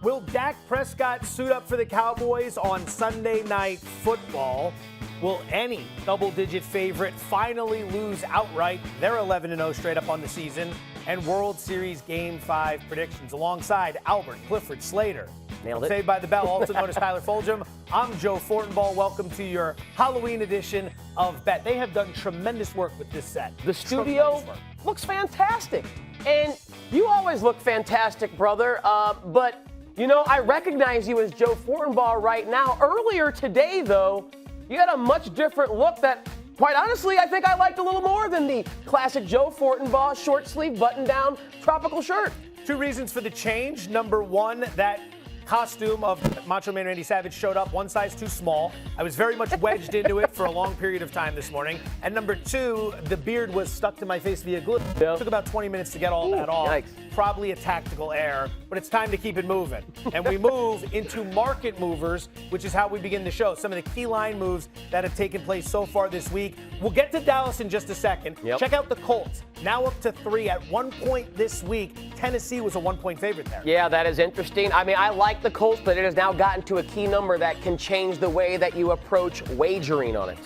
Will Dak Prescott suit up for the Cowboys on Sunday Night Football? Will any double-digit favorite finally lose outright? They're 11-0 straight up on the season. And World Series Game 5 predictions alongside Albert, Clifford, Slater. Nailed it. Saved by the Bell, also known as Tyler Fulghum. I'm Joe Fortenbaugh. Welcome to your Halloween edition of Bet. They have done tremendous work with this set. The studio looks fantastic. And you always look fantastic, brother. But, you know, I recognize you as Joe Fortenbaugh right now. Earlier today, though, you had a much different look that, quite honestly, I think I liked a little more than the classic Joe Fortenbaugh short sleeve button-down tropical shirt. Two reasons for the change. Number one, that costume of Macho Man Randy Savage showed up one size too small. I was very much wedged into it for a long period of time this morning. And number two, the beard was stuck to my face via glue. It took about 20 minutes to get all that off. Yikes. Probably a tactical error, but it's time to keep it moving. And we move into market movers, which is how we begin the show. Some of the key line moves that have taken place so far this week. We'll get to Dallas in just a second. Yep. Check out the Colts. Now up to 3 at one point this week. Tennessee was a 1-point favorite there. Yeah, that is interesting. I mean, I like the Colts, but it has now gotten to a key number that can change the way that you approach wagering on it.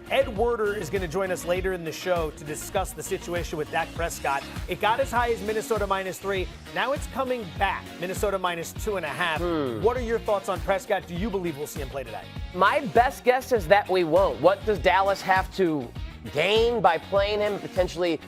Ed Werder is going to join us later in the show to discuss the situation with Dak Prescott. It got as high as Minnesota -3. Now it's coming back, Minnesota -2.5. What are your thoughts on Prescott? Do you believe we'll see him play today? My best guess is that we won't. What does Dallas have to gain by playing him, potentially,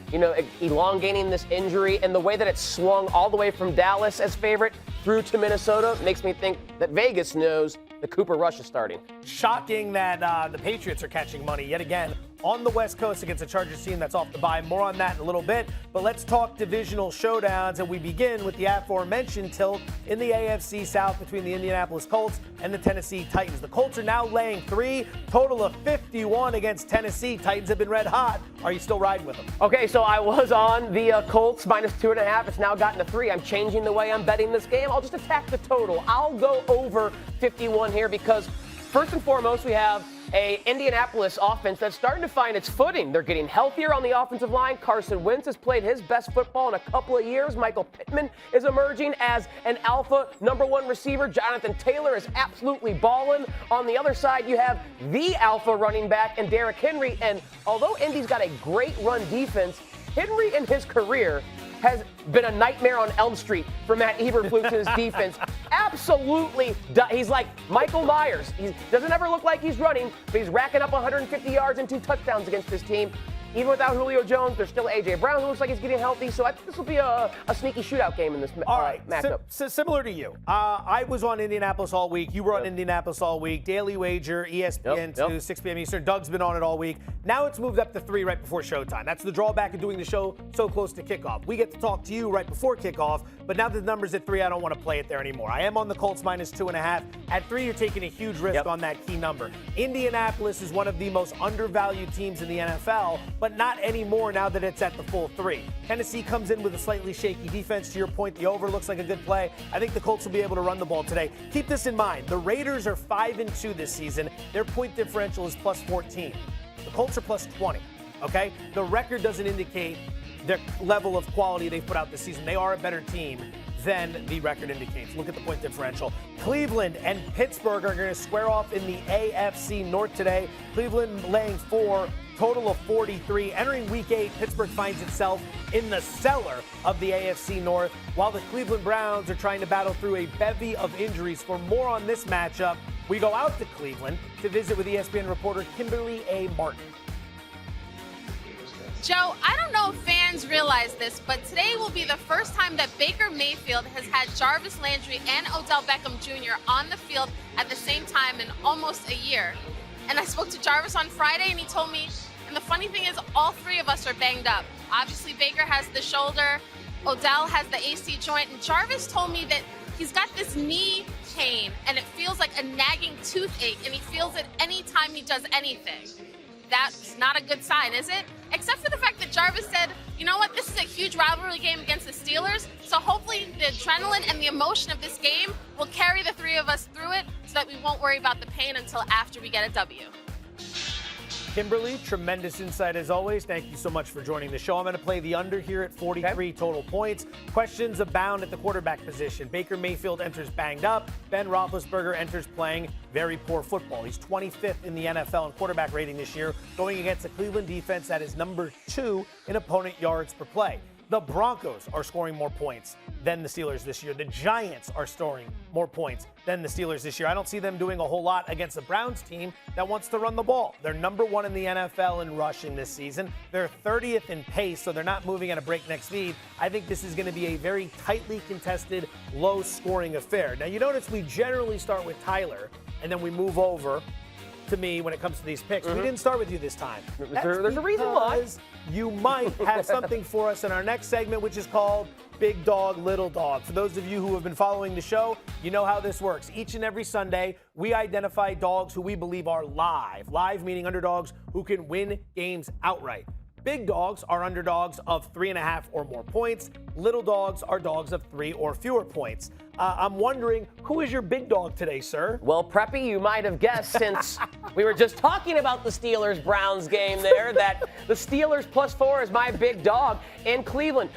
elongating this injury? And the way that it's swung all the way from Dallas as favorite through to Minnesota makes me think that Vegas knows the Cooper Rush is starting. Shocking that the Patriots are catching money yet again on the West Coast against a Chargers team that's off the bye. More on that in a little bit. But let's talk divisional showdowns, and we begin with the aforementioned tilt in the AFC South between the Indianapolis Colts and the Tennessee Titans. The Colts are now laying 3, total of 51 against Tennessee. Titans have been red hot. Are you still riding with them? Okay, so I was on the Colts -2.5. It's now gotten to 3. I'm changing the way I'm betting this game. I'll just attack the total. I'll go over 51 here because first and foremost, we have a Indianapolis offense that's starting to find its footing. They're getting healthier on the offensive line. Carson Wentz has played his best football in a couple of years. Michael Pittman is emerging as an alpha #1 receiver. Jonathan Taylor is absolutely balling. On the other side, you have the alpha running back in Derrick Henry. And although Indy's got a great run defense, Henry in his career has been a nightmare on Elm Street for Matt Eberflus and his defense. Absolutely, he's like Michael Myers. He doesn't ever look like he's running, but he's racking up 150 yards and 2 touchdowns against this team. Even without Julio Jones, there's still A.J. Brown who looks like he's getting healthy. So I think this will be a sneaky shootout game in this matchup. Similar to you. I was on Indianapolis all week. You were on Indianapolis all week. Daily Wager, ESPN 2, 6 p.m. Eastern. Doug's been on it all week. Now it's moved up to 3 right before showtime. That's the drawback of doing the show so close to kickoff. We get to talk to you right before kickoff, but now the number's at 3, I don't want to play it there anymore. I am on the Colts -2.5. At 3, you're taking a huge risk on that key number. Indianapolis is one of the most undervalued teams in the NFL, but not anymore now that it's at the full 3. Tennessee comes in with a slightly shaky defense. To your point, the over looks like a good play. I think the Colts will be able to run the ball today. Keep this in mind. The Raiders are 5-2 this season. Their point differential is +14. The Colts are +20, okay? The record doesn't indicate the level of quality they've put out this season. They are a better team than the record indicates. Look at the point differential. Cleveland and Pittsburgh are going to square off in the AFC North today. Cleveland laying 4, total of 43. Entering Week 8, Pittsburgh finds itself in the cellar of the AFC North, while the Cleveland Browns are trying to battle through a bevy of injuries. For more on this matchup, we go out to Cleveland to visit with ESPN reporter Kimberly A. Martin. Joe, I don't know if fans realize this, but today will be the first time that Baker Mayfield has had Jarvis Landry and Odell Beckham Jr. on the field at the same time in almost a year. And I spoke to Jarvis on Friday, and he told me, and the funny thing is all 3 of us are banged up. Obviously, Baker has the shoulder, Odell has the AC joint, and Jarvis told me that he's got this knee pain, and it feels like a nagging toothache, and he feels it anytime he does anything. That's not a good sign, is it? Except for the fact that Jarvis said, you know what, this is a huge rivalry game against the Steelers, so hopefully the adrenaline and the emotion of this game will carry the 3 of us through it so that we won't worry about the pain until after we get a W. Kimberly, tremendous insight as always. Thank you so much for joining the show. I'm going to play the under here at 43 total points. Questions abound at the quarterback position. Baker Mayfield enters banged up. Ben Roethlisberger enters playing very poor football. He's 25th in the NFL in quarterback rating this year, going against a Cleveland defense that is number 2 in opponent yards per play. The Broncos are scoring more points than the Steelers this year. The Giants are scoring more points than the Steelers this year. I don't see them doing a whole lot against the Browns team that wants to run the ball. They're number 1 in the NFL in rushing this season. They're 30th in pace, so they're not moving at a breakneck speed. I think this is going to be a very tightly contested, low-scoring affair. Now, you notice we generally start with Tyler, and then we move over to me when it comes to these picks. We didn't start with you this time. There's a reason why. You might have something for us in our next segment, which is called Big Dog, Little Dog. For those of you who have been following the show, you know how this works. Each and every Sunday, we identify dogs who we believe are live. Live meaning underdogs who can win games outright. Big dogs are underdogs of 3.5 or more points. Little dogs are dogs of 3 or fewer points. I'm wondering, who is your big dog today, sir? Well, Preppy, you might have guessed since we were just talking about the Steelers-Browns game there that the Steelers +4 is my big dog in Cleveland.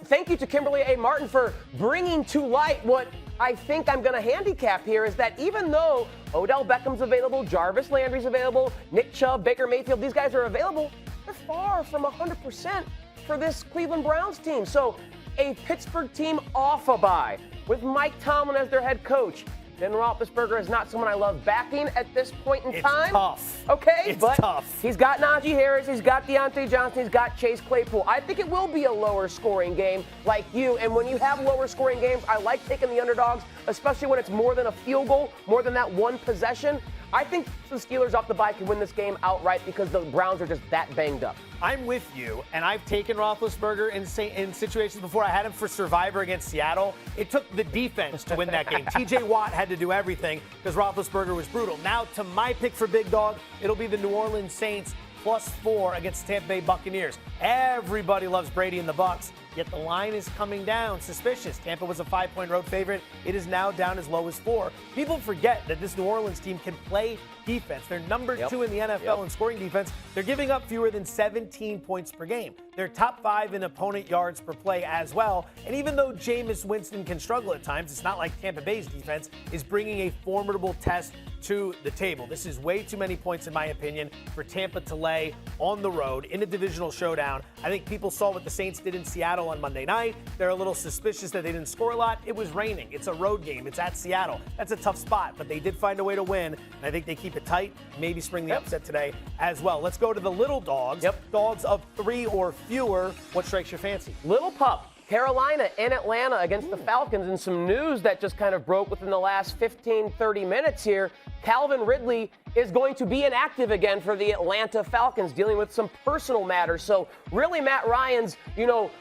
Thank you to Kimberly A. Martin for bringing to light what I think I'm going to handicap here is that even though Odell Beckham's available, Jarvis Landry's available, Nick Chubb, Baker Mayfield, these guys are available, they're far from 100% for this Cleveland Browns team. So a Pittsburgh team off a bye with Mike Tomlin as their head coach. Ben Roethlisberger is not someone I love backing at this point in time. It's tough. Okay, it's but tough. He's got Najee Harris, he's got Deontay Johnson, he's got Chase Claypool. I think it will be a lower scoring game like you. And when you have lower scoring games, I like taking the underdogs, especially when it's more than a field goal, more than that one possession. I think the Steelers off the bye can win this game outright because the Browns are just that banged up. I'm with you, and I've taken Roethlisberger in situations before. I had him for Survivor against Seattle. It took the defense to win that game. T.J. Watt had to do everything because Roethlisberger was brutal. Now, to my pick for big dog, it'll be the New Orleans Saints +4 against the Tampa Bay Buccaneers. Everybody loves Brady and the Bucs, yet the line is coming down. Suspicious. Tampa was a 5-point road favorite. It is now down as low as 4. People forget that this New Orleans team can play defense. They're number 2 in the NFL in scoring defense. They're giving up fewer than 17 points per game. They're top 5 in opponent yards per play as well. And even though Jameis Winston can struggle at times, it's not like Tampa Bay's defense is bringing a formidable test to the table. This is way too many points, in my opinion, for Tampa to lay on the road in a divisional showdown. I think people saw what the Saints did in Seattle on Monday night. They're a little suspicious that they didn't score a lot. It was raining. It's a road game. It's at Seattle. That's a tough spot, but they did find a way to win, and I think they keep it tight, maybe spring the upset today as well. Let's go to the little dogs. Dogs of 3 or fewer. What strikes your fancy? Little pup. Carolina and Atlanta against the Falcons, and some news that just kind of broke within the last 15-30 minutes here. Calvin Ridley is going to be inactive again for the Atlanta Falcons, dealing with some personal matters. So really Matt Ryan's,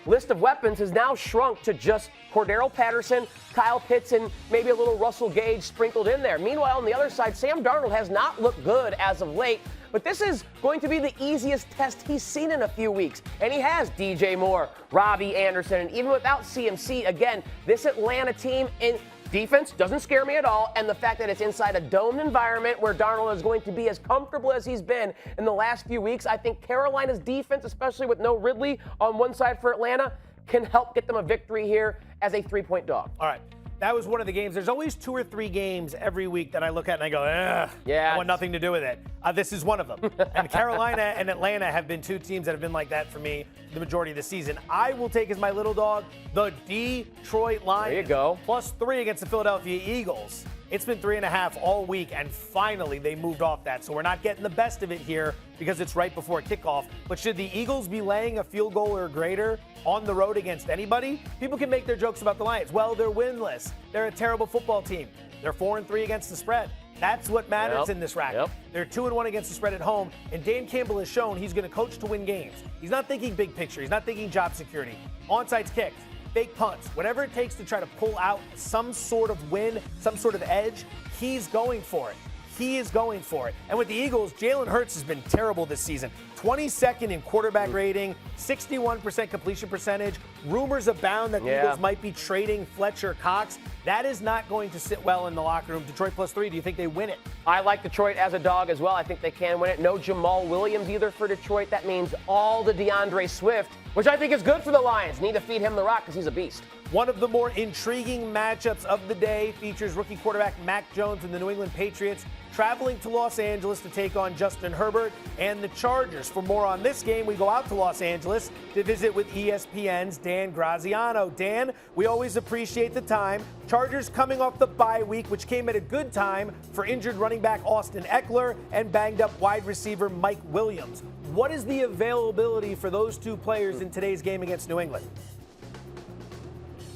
list of weapons has now shrunk to just Cordero Patterson, Kyle Pitts, and maybe a little Russell Gage sprinkled in there. Meanwhile, on the other side, Sam Darnold has not looked good as of late. But this is going to be the easiest test he's seen in a few weeks. And he has DJ Moore, Robbie Anderson, and even without CMC, again, this Atlanta team in defense doesn't scare me at all. And the fact that it's inside a domed environment where Darnold is going to be as comfortable as he's been in the last few weeks, I think Carolina's defense, especially with no Ridley on one side for Atlanta, can help get them a victory here as a 3-point dog. All right. That was one of the games. There's always 2 or 3 games every week that I look at and I go, I want nothing to do with it. This is one of them. And Carolina and Atlanta have been 2 teams that have been like that for me the majority of the season. I will take as my little dog the Detroit Lions. There you go. +3 against the Philadelphia Eagles. It's been 3.5 all week, and finally they moved off that. So we're not getting the best of it here because it's right before kickoff. But should the Eagles be laying a field goal or greater on the road against anybody? People can make their jokes about the Lions. Well, they're winless. They're a terrible football team. They're 4-3 against the spread. That's what matters in this racket. They're 2-1 against the spread at home, and Dan Campbell has shown he's going to coach to win games. He's not thinking big picture. He's not thinking job security. Onside kicks, fake punts, whatever it takes to try to pull out some sort of win, some sort of edge, he's going for it. He is going for it. And with the Eagles, Jalen Hurts has been terrible this season. 22nd in quarterback rating, 61% completion percentage. Rumors abound that the Eagles might be trading Fletcher Cox. That is not going to sit well in the locker room. Detroit +3. Do you think they win it? I like Detroit as a dog as well. I think they can win it. No Jamal Williams either for Detroit. That means all the DeAndre Swift, which I think is good for the Lions. Need to feed him the rock because he's a beast. One of the more intriguing matchups of the day features rookie quarterback Mac Jones and the New England Patriots traveling to Los Angeles to take on Justin Herbert and the Chargers. For more on this game, we go out to Los Angeles to visit with ESPN's Dan Graziano. Dan, we always appreciate the time. Chargers coming off the bye week, which came at a good time for injured running back Austin Eckler and banged up wide receiver Mike Williams. What is the availability for those two players in today's game against New England?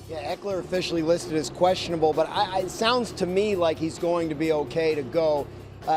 Yeah, Eckler officially listed as questionable, but it sounds to me like he's going to be okay to go.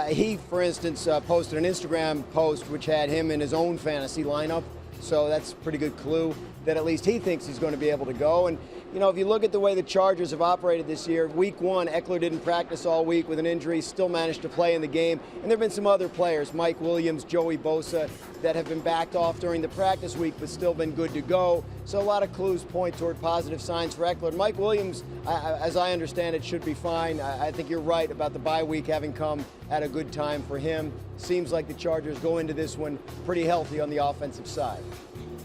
He, for instance, posted an Instagram post which had him in his own fantasy lineup, so that's a pretty good clue that at least he thinks he's going to be able to go. And, you know, if you look at the way the Chargers have operated this year, week one, Eckler didn't practice all week with an injury, still managed to play in the game. And there have been some other players, Mike Williams, Joey Bosa, that have been backed off during the practice week but still been good to go. So a lot of clues point toward positive signs for Eckler. Mike Williams, as I understand it, should be fine. I think you're right about the bye week having come at a good time for him. Seems like the Chargers go into this one pretty healthy on the offensive side.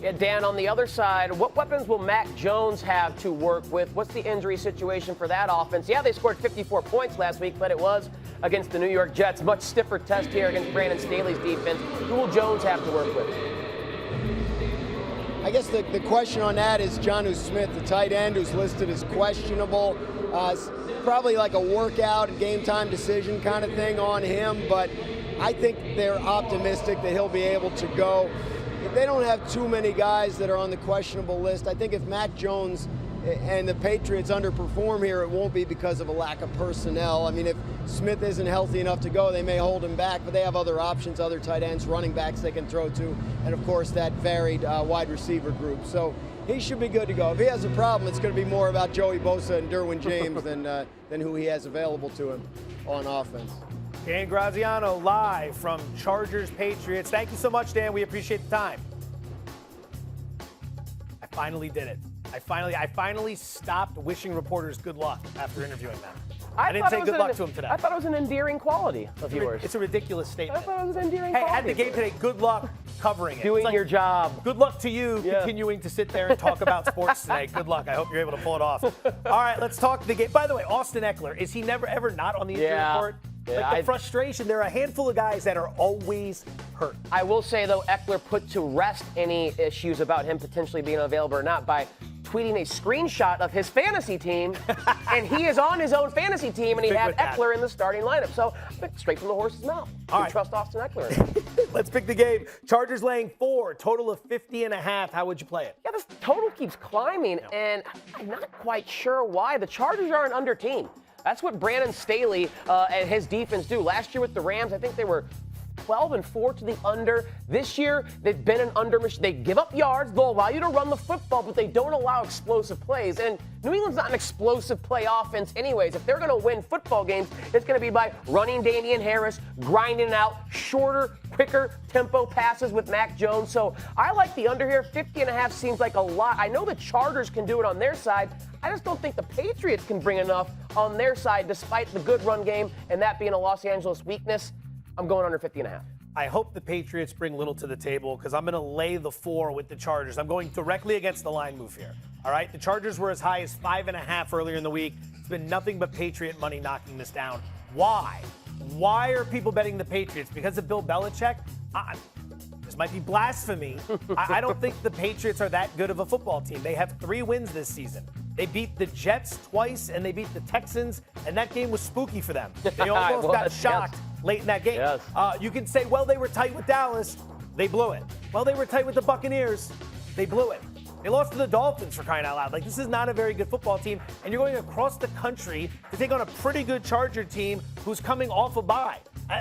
Yeah, Dan, on the other side, what weapons will Mac Jones have to work with? What's the injury situation for that offense? Yeah, they scored 54 points last week, but it was against the New York Jets. Much stiffer test here against Brandon Staley's defense. Who will Jones have to work with? I guess the question on that is Jonnu Smith, the tight end, who's listed as questionable. Probably like a workout and game time decision kind of thing on him, but I think they're optimistic that he'll be able to go. If they don't have too many guys that are on the questionable list, I think if Mac Jones and the Patriots underperform here, it won't be because of a lack of personnel. I mean, if Smith isn't healthy enough to go, they may hold him back, but they have other options, other tight ends, running backs they can throw to, and of course that varied wide receiver group. So he should be good to go. If he has a problem, it's going to be more about Joey Bosa and Derwin James than who he has available to him on offense. Dan Graziano live from Chargers Patriots. Thank you so much, Dan. We appreciate the time. I finally did it. I finally stopped wishing reporters good luck after interviewing them. I didn't say good luck to them today. I thought it was an endearing quality of yours. It's a ridiculous statement. I thought it was an endearing quality. Hey, at the game today, good luck covering it. Doing your job. Good luck to you continuing to sit there and talk about sports today. Good luck. I hope you're able to pull it off. All right, let's talk the game. By the way, Austin Eckler, is he never ever not on the injury report? Yeah, like the frustration, there are a handful of guys that are always hurt. I will say, though, Eckler put to rest any issues about him potentially being available or not by tweeting a screenshot of his fantasy team, and he is on his own fantasy team, and he had Eckler in the starting lineup. So straight from the horse's mouth. You can trust Austin Eckler. Let's pick the game. Chargers laying 4, total of 50.5. How would you play it? Yeah, this total keeps climbing, and I'm not quite sure why. The Chargers are an under team. That's what Brandon Staley and his defense do. Last year with the Rams, I think they were 12-4 to the under. This year, they've been an under machine. They give up yards. They'll allow you to run the football, but they don't allow explosive plays. And New England's not an explosive play offense anyways. If they're going to win football games, it's going to be by running Damian Harris, grinding out shorter, quicker tempo passes with Mac Jones. So I like the under here. 50.5 seems like a lot. I know the Chargers can do it on their side. I just don't think the Patriots can bring enough on their side despite the good run game and that being a Los Angeles weakness. I'm going under 50.5. I hope the Patriots bring little to the table because I'm going to lay the 4 with the Chargers. I'm going directly against the line move here. All right? The Chargers were as high as 5.5 earlier in the week. It's been nothing but Patriot money knocking this down. Why? Why are people betting the Patriots? Because of Bill Belichick? This might be blasphemy. I don't think the Patriots are that good of a football team. They have 3 wins this season. They beat the Jets twice, and they beat the Texans, and that game was spooky for them. They almost got shocked late in that game. Yes. You can say, well, they were tight with Dallas. They blew it. Well, they were tight with the Buccaneers. They blew it. They lost to the Dolphins, for crying out loud. Like, this is not a very good football team, and you're going across the country to take on a pretty good Charger team who's coming off a bye.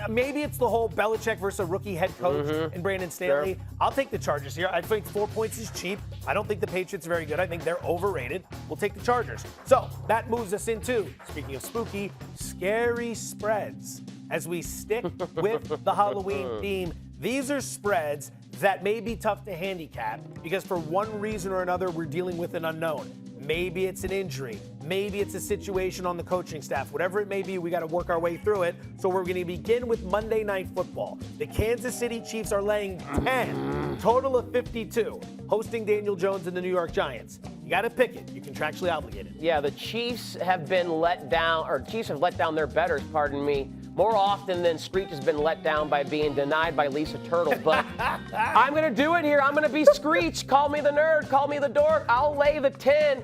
Maybe it's the whole Belichick versus a rookie head coach and Brandon Staley. Sure. I'll take the Chargers here. I think 4 points is cheap. I don't think the Patriots are very good. I think they're overrated. We'll take the Chargers. So that moves us into, speaking of spooky, scary spreads. As we stick with the Halloween theme, these are spreads that may be tough to handicap because for one reason or another, we're dealing with an unknown. Maybe it's an injury. Maybe it's a situation on the coaching staff. Whatever it may be, we got to work our way through it. So we're going to begin with Monday Night Football. The Kansas City Chiefs are laying 10, total of 52, hosting Daniel Jones and the New York Giants. You got to pick it. You're contractually obligated. Yeah, the Chiefs have been let down, or Chiefs have let down their bettors, pardon me, more often than Screech has been let down by being denied by Lisa Turtle. But I'm going to do it here. I'm going to be Screech. Call me the nerd. Call me the dork. I'll lay the 10.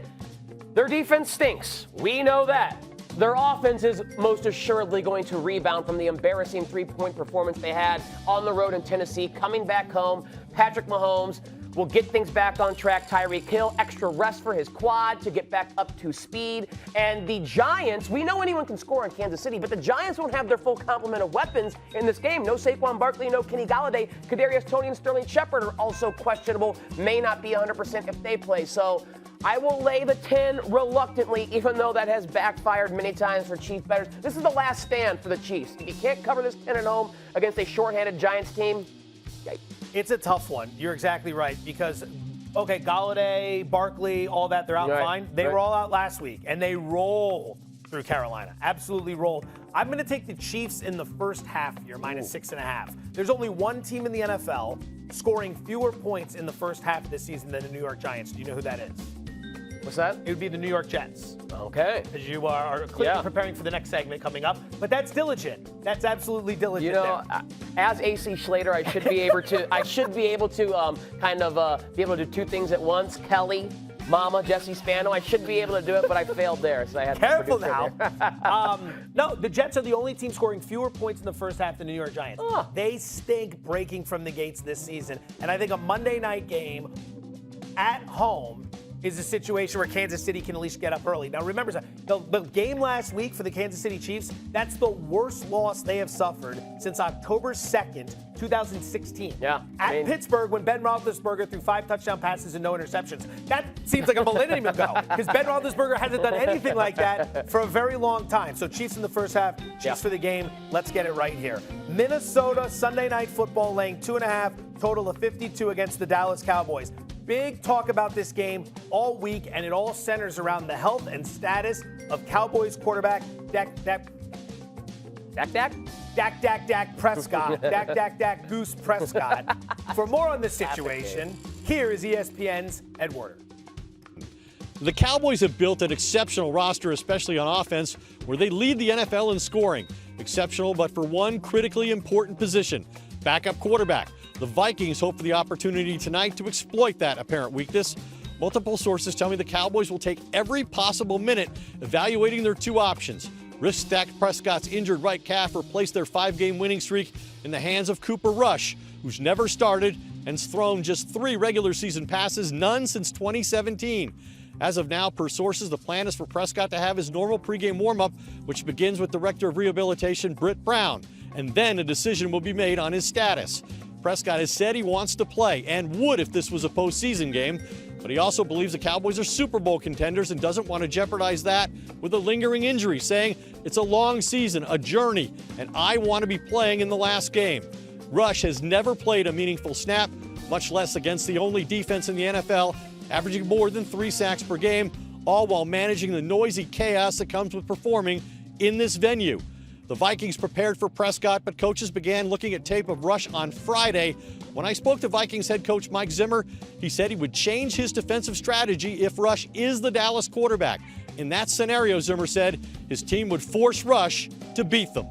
Their defense stinks. We know that. Their offense is most assuredly going to rebound from the embarrassing three-point performance they had on the road in Tennessee. Coming back home, Patrick Mahomes will get things back on track. Tyreek Hill, extra rest for his quad to get back up to speed. And the Giants, we know anyone can score in Kansas City, but the Giants won't have their full complement of weapons in this game. No Saquon Barkley, no Kenny Galladay. Kadarius Toney and Sterling Shepard are also questionable, may not be 100% if they play. So I will lay the 10 reluctantly, even though that has backfired many times for Chief bettors. This is the last stand for the Chiefs. If you can't cover this 10 at home against a shorthanded Giants team, yikes. It's a tough one. You're exactly right because, okay, Galladay, Barkley, all that, they're out fine. They were all out last week, and they rolled through Carolina. Absolutely rolled. I'm going to take the Chiefs in the first half here, minus 6.5. There's only one team in the NFL scoring fewer points in the first half of this season than the New York Giants. Do you know who that is? What's that? It would be the New York Jets. Okay. As you are clearly preparing for the next segment coming up. But that's diligent. That's absolutely diligent. You know, as AC Schlater, I should be able to. I should be able to be able to do two things at once. Kelly, Mama, Jesse Spano. I should be able to do it, but I failed there, so I had to. Careful now. No, the Jets are the only team scoring fewer points in the first half than the New York Giants. They stink breaking from the gates this season, and I think a Monday night game at home is a situation where Kansas City can at least get up early. Now, remember, the game last week for the Kansas City Chiefs, that's the worst loss they have suffered since October 2nd, 2016. Yeah. At Pittsburgh, when Ben Roethlisberger threw 5 touchdown passes and no interceptions. That seems like a millennium ago, because Ben Roethlisberger hasn't done anything like that for a very long time. So Chiefs in the first half, Chiefs for the game. Let's get it right here. Minnesota, Sunday Night Football, laying 2.5, total of 52 against the Dallas Cowboys. Big talk about this game all week, and it all centers around the health and status of Cowboys quarterback Dak Prescott. Dak Goose Prescott. For more on this situation, here is ESPN's Ed Werder. The Cowboys have built an exceptional roster, especially on offense, where they lead the NFL in scoring. Exceptional, but for one critically important position, backup quarterback. The Vikings hope for the opportunity tonight to exploit that apparent weakness. Multiple sources tell me the Cowboys will take every possible minute evaluating their two options. Risk Dak Prescott's injured right calf or place their 5-game winning streak in the hands of Cooper Rush, who's never started and's thrown just 3 regular season passes, none since 2017. As of now, per sources, the plan is for Prescott to have his normal pregame warm-up, which begins with Director of Rehabilitation Britt Brown, and then a decision will be made on his status. Prescott has said he wants to play and would if this was a postseason game, but he also believes the Cowboys are Super Bowl contenders and doesn't want to jeopardize that with a lingering injury, saying it's a long season, a journey, and I want to be playing in the last game. Rush has never played a meaningful snap, much less against the only defense in the NFL, averaging more than 3 sacks per game, all while managing the noisy chaos that comes with performing in this venue. The Vikings prepared for Prescott, but coaches began looking at tape of Rush on Friday. When I spoke to Vikings head coach Mike Zimmer, he said he would change his defensive strategy if Rush is the Dallas quarterback. In that scenario, Zimmer said, his team would force Rush to beat them.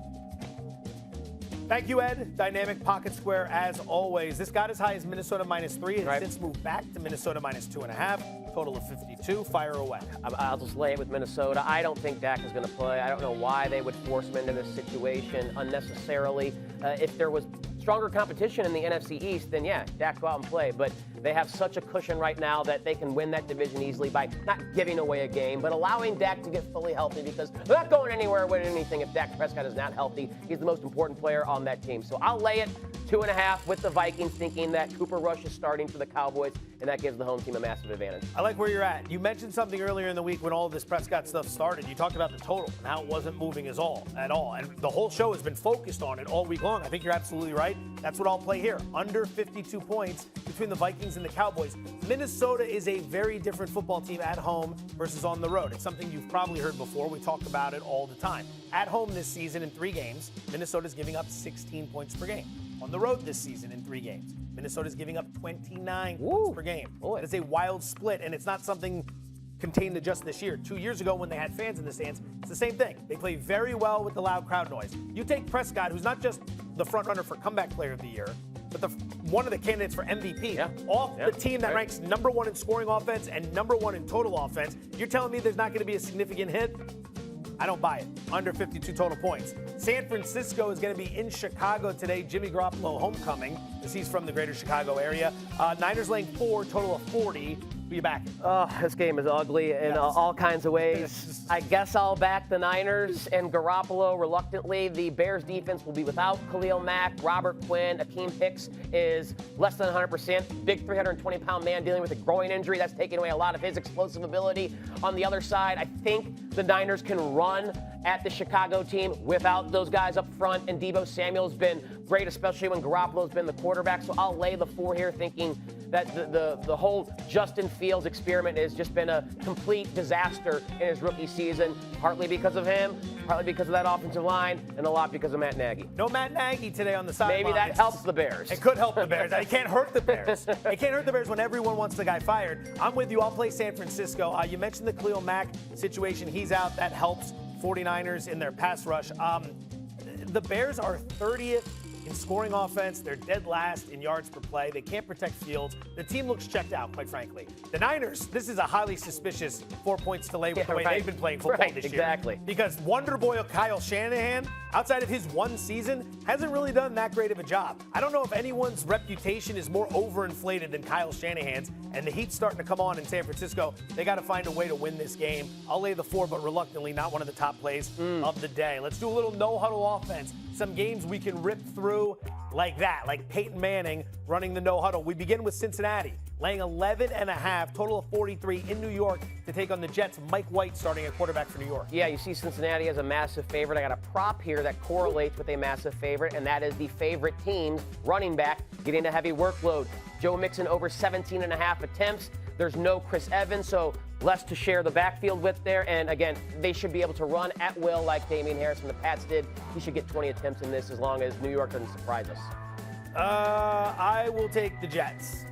Thank you, Ed. Dynamic pocket square as always. This got as high as Minnesota -3. It has since moved back to Minnesota -2.5. Total of 52. Fire away. I'll just lay it with Minnesota. I don't think Dak is going to play. I don't know why they would force him into this situation unnecessarily. If there was stronger competition in the NFC East, then yeah, Dak go out and play. But they have such a cushion right now that they can win that division easily by not giving away a game, but allowing Dak to get fully healthy, because they're not going anywhere with anything if Dak Prescott is not healthy. He's the most important player on that team. So I'll lay it 2.5 with the Vikings, thinking that Cooper Rush is starting for the Cowboys, and that gives the home team a massive advantage. I like where you're at. You mentioned something earlier in the week when all of this Prescott stuff started. You talked about the total and how it wasn't moving at all. And the whole show has been focused on it all week long. I think you're absolutely right. That's what I'll play here. Under 52 points between the Vikings and the Cowboys. Minnesota is a very different football team at home versus on the road. It's something you've probably heard before. We talk about it all the time. At home this season in 3 games, Minnesota's giving up 16 points per game. On the road this season in 3 games, Minnesota's giving up 29 points per game. That is a wild split, and it's not something contained to just this year. 2 years ago when they had fans in the stands, it's the same thing. They play very well with the loud crowd noise. You take Prescott, who's not just the front runner for comeback player of the year, but one of the candidates for MVP, off the team that ranks number 1 in scoring offense and number 1 in total offense. You're telling me there's not going to be a significant hit? I don't buy it. Under 52 total points. San Francisco is going to be in Chicago today. Jimmy Garoppolo homecoming, as he's from the greater Chicago area. Niners laying 4, total of 40. Who you back? Oh, this game is ugly in all kinds of ways. I guess I'll back the Niners and Garoppolo reluctantly. The Bears defense will be without Khalil Mack, Robert Quinn. Akeem Hicks is less than 100%. Big 320-pound man dealing with a groin injury. That's taking away a lot of his explosive ability. On the other side, I think the Niners can run at the Chicago team without those guys up front. And Deebo Samuel's been great, especially when Garoppolo's been the quarterback. So I'll lay the 4 here, thinking that the whole Justin Fields experiment has just been a complete disaster in his rookie season, partly because of him, partly because of that offensive line, and a lot because of Matt Nagy. No Matt Nagy today on the sideline. Maybe that helps the Bears. It could help the Bears. It can't hurt the Bears. It can't hurt the Bears when everyone wants the guy fired. I'm with you. I'll play San Francisco. You mentioned the Khalil Mack situation. He's out. That helps 49ers in their pass rush. The Bears are 30th in scoring offense. They're dead last in yards per play. They can't protect Fields. The team looks checked out, quite frankly. The Niners, this is a highly suspicious 4 points delay with the way they've been playing football this year. Exactly. Because Wonder Boy Kyle Shanahan, outside of his 1 season, hasn't really done that great of a job. I don't know if anyone's reputation is more overinflated than Kyle Shanahan's, and the heat's starting to come on in San Francisco. They got to find a way to win this game. I'll lay the 4, but reluctantly not one of the top plays of the day. Let's do a little no-huddle offense. Some games we can rip through like that, like Peyton Manning running the no-huddle. We begin with Cincinnati, laying 11.5, total of 43 in New York to take on the Jets. Mike White starting at quarterback for New York. Yeah, you see Cincinnati as a massive favorite. I got a prop here that correlates with a massive favorite, and that is the favorite team's running back getting a heavy workload. Joe Mixon over 17.5 attempts. There's no Chris Evans, so less to share the backfield with there. And again, they should be able to run at will like Damian Harris from the Pats did. He should get 20 attempts in this as long as New York doesn't surprise us. I will take the Jets.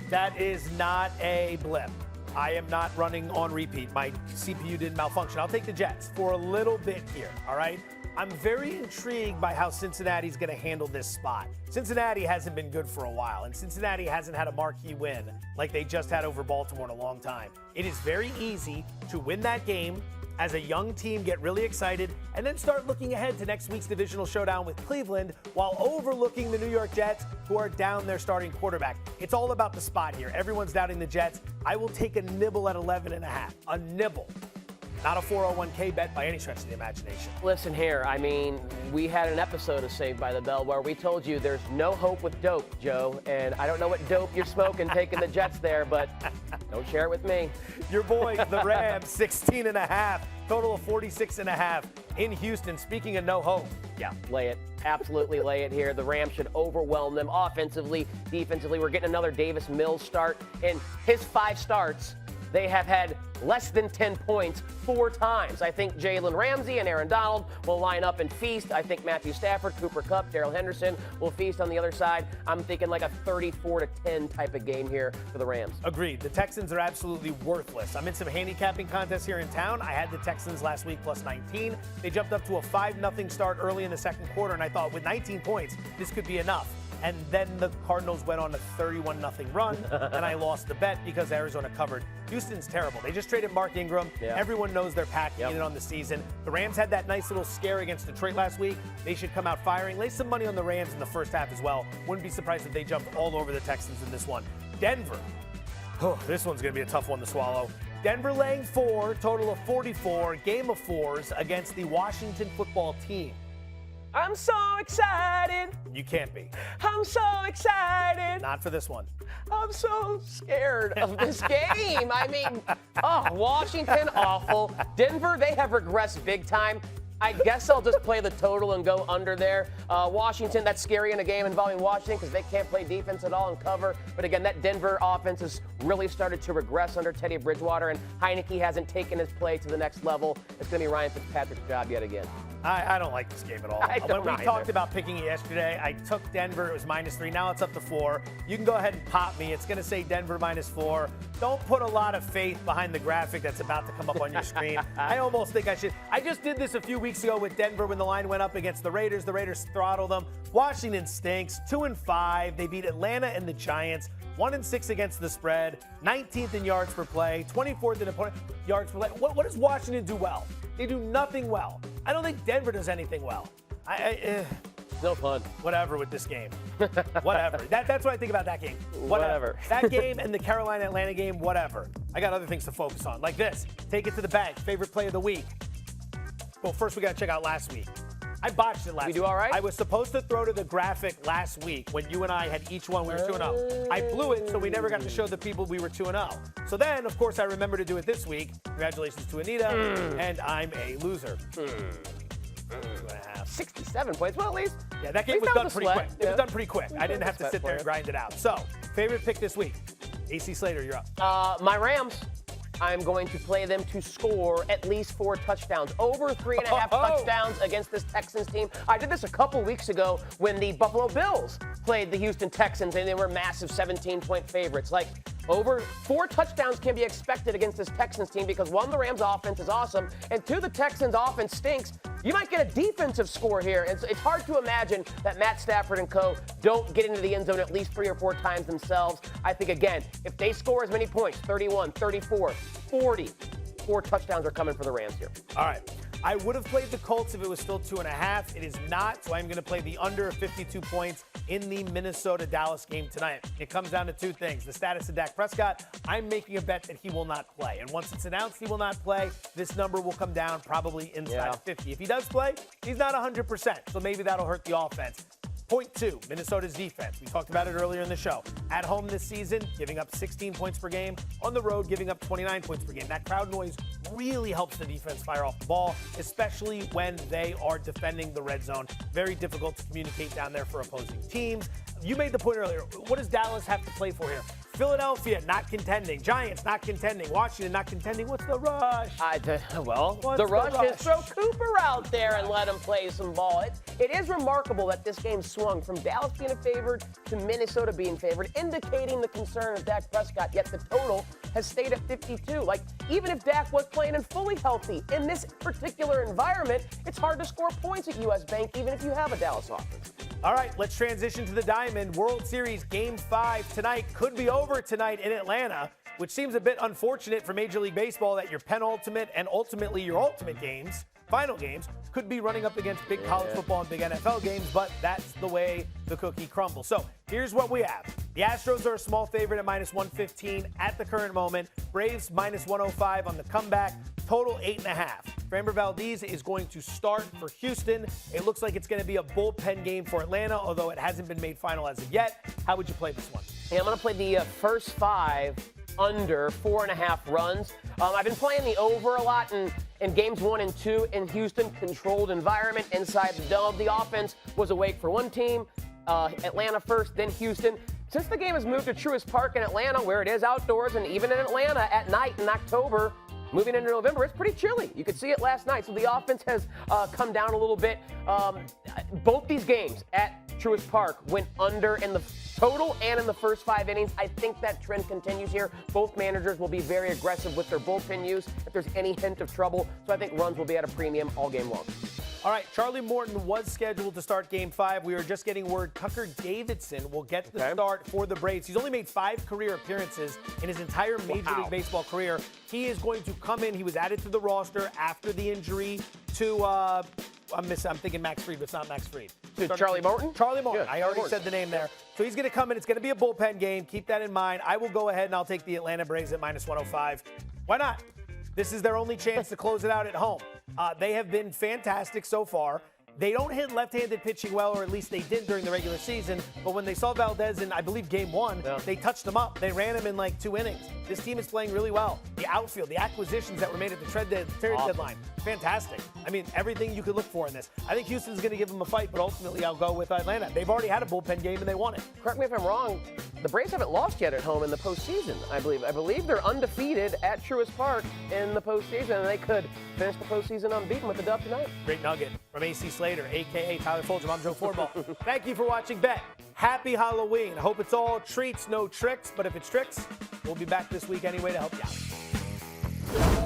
That is not a blip. I am not running on repeat. My CPU didn't malfunction. I'll take the Jets for a little bit here, all right? I'm very intrigued by how Cincinnati's going to handle this spot. Cincinnati hasn't been good for a while, and Cincinnati hasn't had a marquee win like they just had over Baltimore in a long time. It is very easy to win that game as a young team, get really excited, and then start looking ahead to next week's divisional showdown with Cleveland while overlooking the New York Jets, who are down their starting quarterback. It's all about the spot here. Everyone's doubting the Jets. I will take a nibble at 11.5. A nibble. Not a 401k bet by any stretch of the imagination. Listen here, I mean, we had an episode of Saved by the Bell where we told you there's no hope with dope, Joe. And I don't know what dope you're smoking taking the Jets there, but don't share it with me. Your boys, the Rams, 16.5, total of 46.5 in Houston. Speaking of no hope. Yeah, lay it. Absolutely lay it here. The Rams should overwhelm them offensively, defensively. We're getting another Davis Mills start. In his 5 starts, they have had less than 10 points 4 times. I think Jalen Ramsey and Aaron Donald will line up and feast. I think Matthew Stafford, Cooper Kupp, Darrell Henderson will feast on the other side. I'm thinking like a 34-10 type of game here for the Rams. Agreed. The Texans are absolutely worthless. I'm in some handicapping contests here in town. I had the Texans last week plus 19. They jumped up to a 5-0 start early in the second quarter, and I thought with 19 points, this could be enough. And then the Cardinals went on a 31-0 run, and I lost the bet because Arizona covered. Houston's terrible. They just traded Mark Ingram. Yeah. Everyone knows they're packing it on the season. The Rams had that nice little scare against Detroit last week. They should come out firing. Lay some money on the Rams in the first half as well. Wouldn't be surprised if they jumped all over the Texans in this one. Denver. Oh, this one's going to be a tough one to swallow. Denver laying 4, total of 44, game of 4s against the Washington football team. I'm so excited. You can't be. I'm so excited. Not for this one. I'm so scared of this game. I mean, Washington, awful. Denver, they have regressed big time. I guess I'll just play the total and go under there. Washington, that's scary in a game involving Washington because they can't play defense at all and cover. But again, that Denver offense has really started to regress under Teddy Bridgewater, and Heineke hasn't taken his play to the next level. It's going to be Ryan Fitzpatrick's job yet again. I don't like this game at all. When we talked about picking it yesterday, I took Denver. It was -3. Now it's up to 4. You can go ahead and pop me. It's going to say Denver -4. Don't put a lot of faith behind the graphic that's about to come up on your screen. I almost think I should. I just did this a few weeks ago with Denver when the line went up against the Raiders. The Raiders throttled them. Washington stinks. 2-5. They beat Atlanta and the Giants. 1-6 against the spread. 19th in yards per play. 24th in opponent yards per play. What does Washington do well? They do nothing well. I don't think Denver does anything well. No fun. Whatever with this game. Whatever. That's what I think about that game. Whatever. That game and the Carolina-Atlanta game, whatever. I got other things to focus on, like this. Take it to the bank. Favorite play of the week. Well, first we got to check out last week. I botched it last week. You do all right? I was supposed to throw to the graphic last week when you and I had each one. We were 2-0. I blew it, so we never got to show the people we were 2-0. So then, of course, I remember to do it this week. Congratulations to Anita, and I'm a loser. 2.5. 67 points. Well, at least. Yeah, that game was done pretty quick. It was done pretty quick. I didn't have to sit there and grind it out. So, favorite pick this week. AC Slater, you're up. My Rams. I'm going to play them to score at least 4 touchdowns. Over 3.5 touchdowns against this Texans team. I did this a couple weeks ago when the Buffalo Bills played the Houston Texans, and they were massive 17-point favorites. Like, over 4 touchdowns can be expected against this Texans team because, 1, the Rams' offense is awesome, and 2, the Texans' offense stinks. You might get a defensive score here. It's hard to imagine that Matt Stafford and co. don't get into the end zone at least 3 or 4 times themselves. I think, again, if they score as many points, 31, 34, 40, 4 touchdowns are coming for the Rams here. All right. I would have played the Colts if it was still 2.5. It is not, so I'm going to play the under 52 points in the Minnesota-Dallas game tonight. It comes down to 2 things. The status of Dak Prescott. I'm making a bet that he will not play. And once it's announced he will not play, this number will come down probably inside 50. If he does play, he's not 100%, so maybe that'll hurt the offense. Point 2, Minnesota's defense. We talked about it earlier in the show. At home this season, giving up 16 points per game. On the road, giving up 29 points per game. That crowd noise really helps the defense fire off the ball, especially when they are defending the red zone. Very difficult to communicate down there for opposing teams. You made the point earlier. What does Dallas have to play for here? Philadelphia not contending. Giants not contending. Washington not contending. What's the rush? The rush is throw Cooper out there and let him play some ball. It is remarkable that this game swung from Dallas being favored to Minnesota being favored, indicating the concern of Dak Prescott, yet the total has stayed at 52. Like, even if Dak was playing and fully healthy in this particular environment, it's hard to score points at U.S. Bank, even if you have a Dallas offense. All right, let's transition to the Diamond. World Series Game 5 tonight. Could be over tonight in Atlanta, which seems a bit unfortunate for Major League Baseball that your penultimate and ultimately your ultimate games, final games, could be running up against big college football and big NFL games, but that's the way the cookie crumbles. So here's what we have. The Astros are a small favorite at -115 at the current moment. Braves -105 on the comeback. Total 8.5. Framber Valdez is going to start for Houston. It looks like it's going to be a bullpen game for Atlanta, although it hasn't been made final as of yet. How would you play this one? Yeah, I'm going to play the first 5 under 4.5 runs. I've been playing the over a lot in games 1 and 2 in Houston. Controlled environment inside the dome. The offense was awake for one team. Atlanta first, then Houston. Since the game has moved to Truist Park in Atlanta, where it is outdoors, and even in Atlanta at night in October, moving into November, it's pretty chilly. You could see it last night. So the offense has come down a little bit. Both these games at Truist Park went under in the total and in the first 5 innings. I think that trend continues here. Both managers will be very aggressive with their bullpen use if there's any hint of trouble. So I think runs will be at a premium all game long. All right, Charlie Morton was scheduled to start Game 5. We were just getting word Tucker Davidson will get the start for the Braves. He's only made 5 career appearances in his entire Major League Baseball career. He is going to come in. He was added to the roster after the injury to, I'm thinking Max Fried, but it's not Max Fried. Charlie Morton? Charlie Morton. Yeah, I already said the name there. So he's going to come in. It's going to be a bullpen game. Keep that in mind. I will go ahead and I'll take the Atlanta Braves at -105. Why not? This is their only chance to close it out at home. They have been fantastic so far. They don't hit left-handed pitching well, or at least they did during the regular season. But when they saw Valdez in, I believe, game 1, they touched him up. They ran him in like 2 innings. This team is playing really well. The outfield, the acquisitions that were made at the trade deadline, fantastic. I mean, everything you could look for in this. I think Houston's going to give them a fight, but ultimately I'll go with Atlanta. They've already had a bullpen game and they won it. Correct me if I'm wrong. The Braves haven't lost yet at home in the postseason, I believe. I believe they're undefeated at Truist Park in the postseason, and they could finish the postseason unbeaten with the dub tonight. Great nugget from AC Slater, a.k.a. Tyler Fulghum. I'm Joe Fortenbaugh. Thank you for watching Bet. Happy Halloween. I hope it's all treats, no tricks, but if it's tricks, we'll be back this week anyway to help you out.